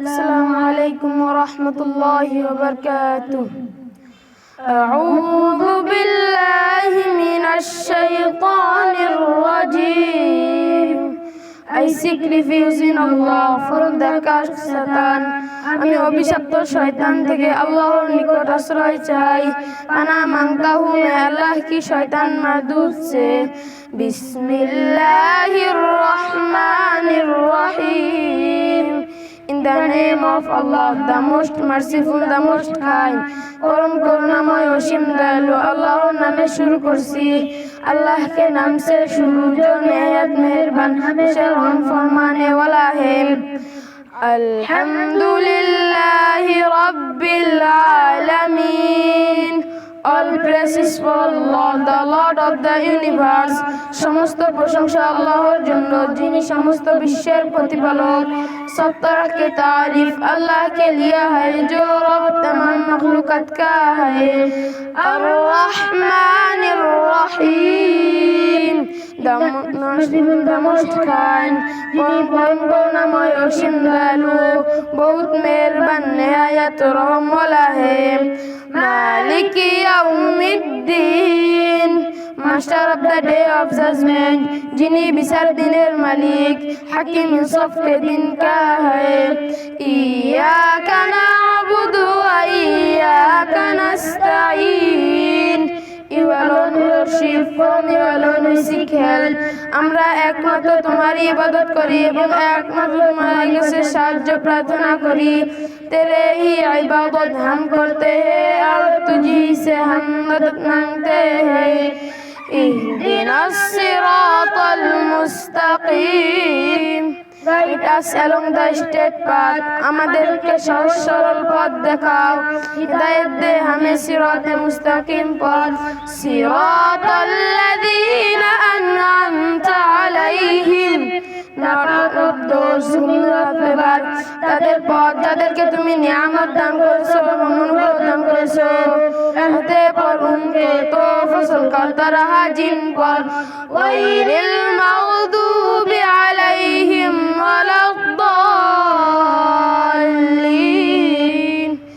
السلام عليكم ورحمة الله وبركاته. أعوذ بالله من الشيطان الرجيم. I seek refuge in Allah from the curse of Satan. আমি অভিশপ্ত শয়তান থেকে আল্লাহর নিকট আশ্রয় চাই। আনা মাংতা হूँ मैं अल्लाह की शैतान मरदूद से। बिस्मिल्लाहिर रहमानिर रहीम। In the name of Allah, the most merciful, the most kind. পরম করুণাময় অসীম দয়ালু আল্লাহর নামে শুরু করছি। अल्लाह के नाम से शुरू जो निहायत मेहरबान हमेशा रहम फरमाने वाला है। अल्हम्दुलिल्लाहि रब्बिल आलमीन। All praises for Allah, the Lord of the universe. समस्त प्रशंसा अल्लाहर জন্য যিনি समस्त বিশ্বের প্রতিপালক। सब तरह की तारीफ अल्लाह के लिए है जो रब तमाम मखलूकत का है। अर्रहमानिर रहीम। The most kind, পরম করুণাময় অসীম দয়ালু बहुत मेहरबान निहायत रहम वाला है। मालिक यौमिद्दीन, master of the day of judgment, जिन्हीं বিচার দিনের মালিক। হাকিম ইনসাফ के दिन का है। इय्याका नअबुदु व इय्याका नस्ताईन। You alone worship, from you alone we seek help. আমরা একমাত্র তোমারই ইবাদত করি এবং একমাত্র তোমার কাছে সাহায্য প্রার্থনা করি। तेरे ही इबादत हम करते हैं और तुझी से हम मदद मांगते हैं। इहदिना सिरातल मुस्तकीम। Guide us along the straight path. আমাদেরকে সহজ সরল পথ দেখাও। হিদায়াত দে हमें সিরাতে মুস্তাকিম পথ। সিরাতাল্লাযীনা আন'আমতা আলাইহিম। Not of those whom you have favored. তাদের পথ যাদেরকে তুমি নিয়ামত দান করেছো এবং অনুগ্রহ দান করেছো। रहते पर उनके तो फसल करता रहा जिन पर। गैरिल मग़दूबि अलैहिम वलद्दाल्लीन।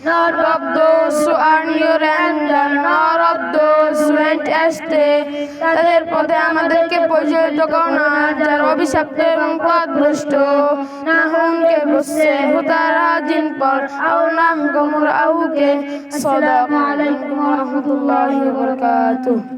Not of those who are near anger, nor of those who went astray. তাদের পথে আমাদেরকে পরিচালিত করো না যারা অভিশপ্ত এবং পথভ্রষ্ট। না উনকে বসে होता रहा जिन पर और ना गुमराहों के। सल्लल्लाहु अलैहि व रहमतुल्लाहि व बरकातुहू।